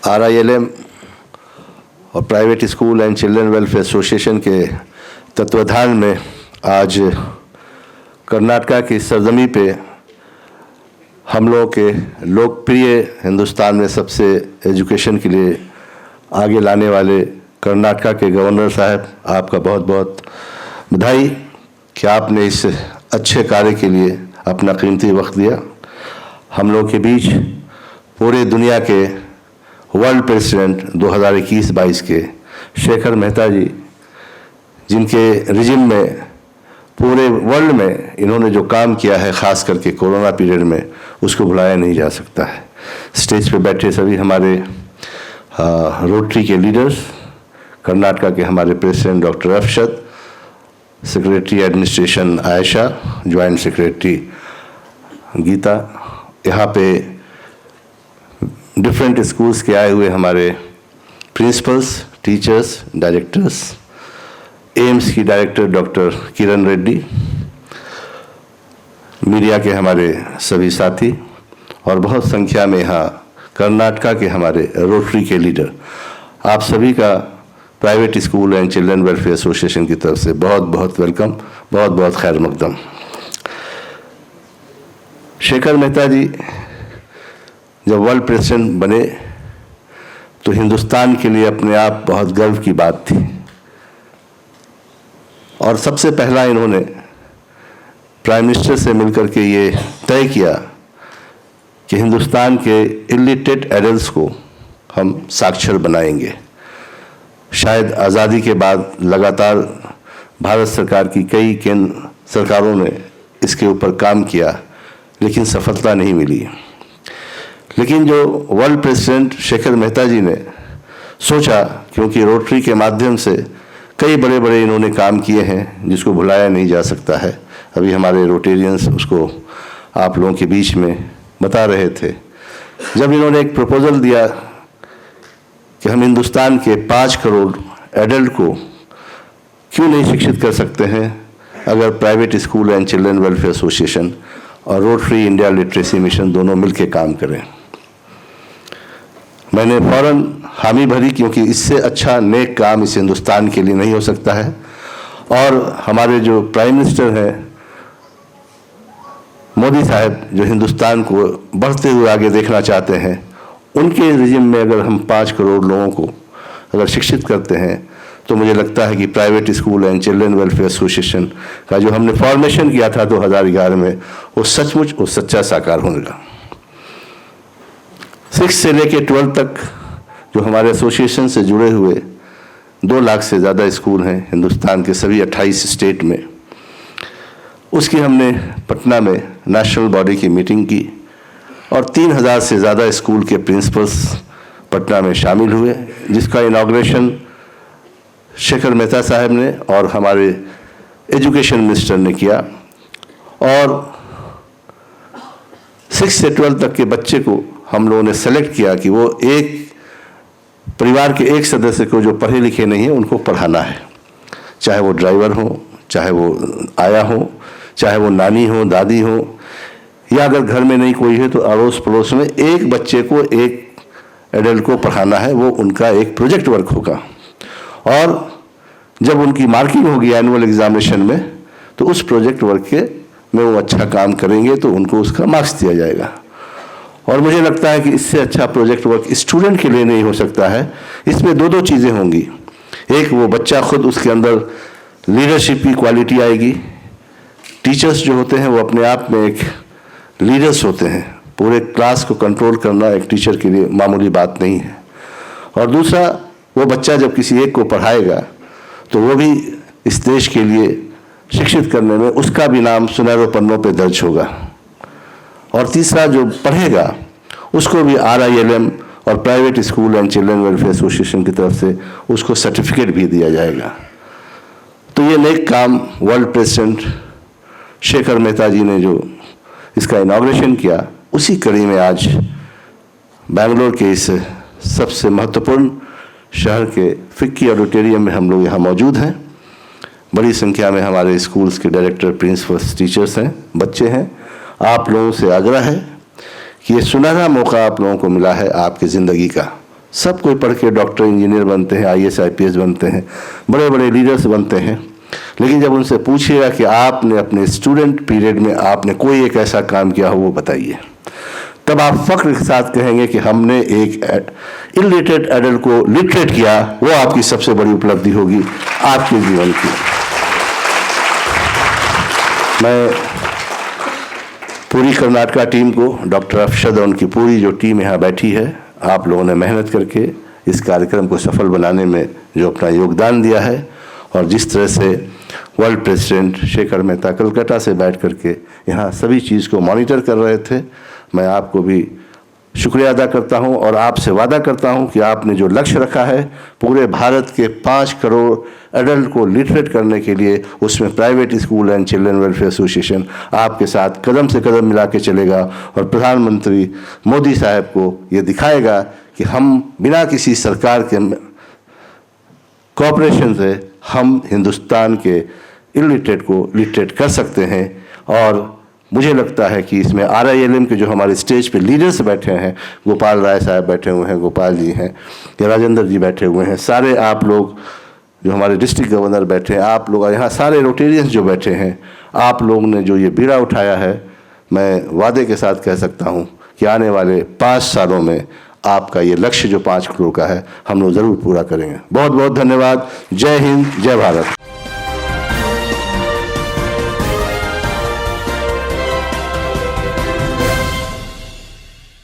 RILM और private school and children welfare association के तत्वाधान में आज कर्नाटका की सरजमी पे हम लोगों के लोकप्रिय हिंदुस्तान में सबसे एजुकेशन के लिए आगे लाने वाले कर्नाटका के गवर्नर साहब, आपका बहुत बहुत बधाई कि आपने इस अच्छे कार्य के लिए अपना कीमती वक्त दिया। हम लोग के बीच पूरे दुनिया के वर्ल्ड प्रेसिडेंट 2021-22 के शेखर मेहता जी, जिनके रिजिम में पूरे वर्ल्ड में इन्होंने जो काम किया है, ख़ास करके कोरोना पीरियड में, उसको भुलाया नहीं जा सकता है। स्टेज पे बैठे सभी हमारे रोटरी के लीडर्स, कर्नाटका के हमारे president doctor Arshad, secretary administration Ayesha, joint secretary Geeta, यहाँ पे डिफरेंट स्कूल्स के आए हुए हमारे प्रिंसिपल्स, टीचर्स, डायरेक्टर्स, एम्स की director doctor Kiran Reddy, media के हमारे सभी साथी और बहुत संख्या में यहाँ कर्नाटका के हमारे रोटरी के लीडर, आप सभी का private school and children welfare association की तरफ से बहुत बहुत वेलकम, बहुत बहुत खैर मकदम। शेखर मेहता जी जब वर्ल्ड प्रेसिडेंट बने तो हिंदुस्तान के लिए अपने आप बहुत गर्व की बात थी और सबसे पहला इन्होंने प्राइम मिनिस्टर से मिलकर के ये तय किया कि हिंदुस्तान के इलिटरेट एडल्ट्स को हम साक्षर बनाएंगे। शायद आज़ादी के बाद लगातार भारत सरकार की कई केंद्र सरकारों ने इसके ऊपर काम किया, लेकिन सफलता नहीं मिली। लेकिन जो वर्ल्ड प्रेसिडेंट शेखर मेहता जी ने सोचा, क्योंकि रोटरी के माध्यम से कई बड़े बड़े इन्होंने काम किए हैं जिसको भुलाया नहीं जा सकता है। अभी हमारे रोटेरियंस उसको आप लोगों के बीच में बता रहे थे। जब इन्होंने एक प्रपोजल दिया कि हम हिंदुस्तान के 5 करोड़ एडल्ट को क्यों नहीं शिक्षित कर सकते हैं अगर private school and children welfare association और रोटरी इंडिया लिटरेसी मिशन दोनों मिलकर काम करें। मैंने फ़ौरन हामी भरी, क्योंकि इससे अच्छा नेक काम इस हिंदुस्तान के लिए नहीं हो सकता है। और हमारे जो प्राइम मिनिस्टर हैं मोदी साहब, जो हिंदुस्तान को बढ़ते हुए आगे देखना चाहते हैं, उनके रिजिम में अगर हम 5 करोड़ लोगों को अगर शिक्षित करते हैं तो मुझे लगता है कि private school and children welfare association का जो हमने फॉर्मेशन किया था 2011 में, वो सचमुच वो सच्चा साकार होने लगा। 6 से लेकर 12 तक जो हमारे एसोसिएशन से जुड़े हुए 2 लाख से ज़्यादा स्कूल हैं हिंदुस्तान के सभी 28 स्टेट में, उसकी हमने पटना में नेशनल बॉडी की मीटिंग की और 3000 से ज़्यादा स्कूल के प्रिंसिपल्स पटना में शामिल हुए, जिसका इनॉग्रेशन शेखर मेहता साहब ने और हमारे एजुकेशन मिनिस्टर ने किया। और 6 से 12 तक के बच्चे को हम लोगों ने सेलेक्ट किया कि वो एक परिवार के एक सदस्य को जो पढ़े लिखे नहीं है उनको पढ़ाना है, चाहे वो ड्राइवर हो, चाहे वो आया हो, चाहे वो नानी हो, दादी हो, या अगर घर में नहीं कोई है तो अड़ोस पड़ोस में एक बच्चे को, एक एडल्ट को पढ़ाना है। वो उनका एक प्रोजेक्ट वर्क होगा और जब उनकी मार्किंग होगी एनुअल एग्जामिनेशन में तो उस प्रोजेक्ट वर्क के में वो अच्छा काम करेंगे तो उनको उसका मार्क्स दिया जाएगा। और मुझे लगता है कि इससे अच्छा प्रोजेक्ट वर्क स्टूडेंट के लिए नहीं हो सकता है। इसमें 2 चीज़ें होंगी। एक, वो बच्चा खुद, उसके अंदर लीडरशिप की क्वालिटी आएगी। टीचर्स जो होते हैं वो अपने आप में एक लीडर्स होते हैं। पूरे क्लास को कंट्रोल करना एक टीचर के लिए मामूली बात नहीं है। और दूसरा, वो बच्चा जब किसी एक को पढ़ाएगा तो वो भी इस देश के लिए शिक्षित करने में उसका भी नाम सुनहरे पन्नों पे दर्ज होगा। और तीसरा, जो पढ़ेगा उसको भी RILM और private school and children welfare association की तरफ से उसको सर्टिफिकेट भी दिया जाएगा। तो ये नेक काम वर्ल्ड प्रेसिडेंट शेखर मेहता जी ने जो इसका इनॉग्रेशन किया, उसी कड़ी में आज बेंगलोर के इस सबसे महत्वपूर्ण शहर के फिक्की ऑडिटोरियम में हम लोग यहाँ मौजूद हैं। बड़ी संख्या में हमारे स्कूल्स के डायरेक्टर, प्रिंसिपल्स, टीचर्स हैं, बच्चे हैं। आप लोगों से आग्रह है कि ये सुनहरा मौका आप लोगों को मिला है आपकी ज़िंदगी का सब कोई पढ़ के डॉक्टर इंजीनियर बनते हैं, IAS IPS बनते हैं, बड़े बड़े लीडर्स बनते हैं। लेकिन जब उनसे पूछिएगा कि आपने अपने स्टूडेंट पीरियड में आपने कोई एक ऐसा काम किया हो वो बताइए, तब आप फख्र के साथ कहेंगे कि हमने एक इलिटरेट एडल्ट को लिटरेट किया। वो आपकी सबसे बड़ी उपलब्धि होगी आपके जीवन की। मैं पूरी कर्नाटका टीम को, डॉक्टर अफशद और उनकी पूरी जो टीम यहाँ बैठी है, आप लोगों ने मेहनत करके इस कार्यक्रम को सफल बनाने में जो अपना योगदान दिया है, और जिस तरह से वर्ल्ड प्रेसिडेंट शेखर मेहता कलकत्ता से बैठ करके यहाँ सभी चीज़ को मॉनिटर कर रहे थे, मैं आपको भी शुक्रिया अदा करता हूँ और आपसे वादा करता हूँ कि आपने जो लक्ष्य रखा है पूरे भारत के 5 करोड़ एडल्ट को लिटरेट करने के लिए, उसमें private school and children welfare association आपके साथ कदम से कदम मिला के चलेगा और प्रधानमंत्री मोदी साहब को ये दिखाएगा कि हम बिना किसी सरकार के कोऑपरेशन से हम हिंदुस्तान के इलिटरेट को लिटरेट कर सकते हैं। और मुझे लगता है कि इसमें RILM के जो हमारे स्टेज पे लीडर्स बैठे हैं, गोपाल राय साहब बैठे हुए हैं, गोपाल जी हैं, या राजेंद्र जी बैठे हुए हैं, सारे आप लोग जो हमारे डिस्ट्रिक्ट गवर्नर बैठे हैं, आप लोग यहाँ सारे रोटेरियंस जो बैठे हैं, आप लोगों ने जो ये बीड़ा उठाया है, मैं वादे के साथ कह सकता हूँ कि आने वाले 5 सालों में आपका ये लक्ष्य जो 5 करोड़ का है हम लोग ज़रूर पूरा करेंगे। बहुत बहुत धन्यवाद। जय हिंद, जय भारत।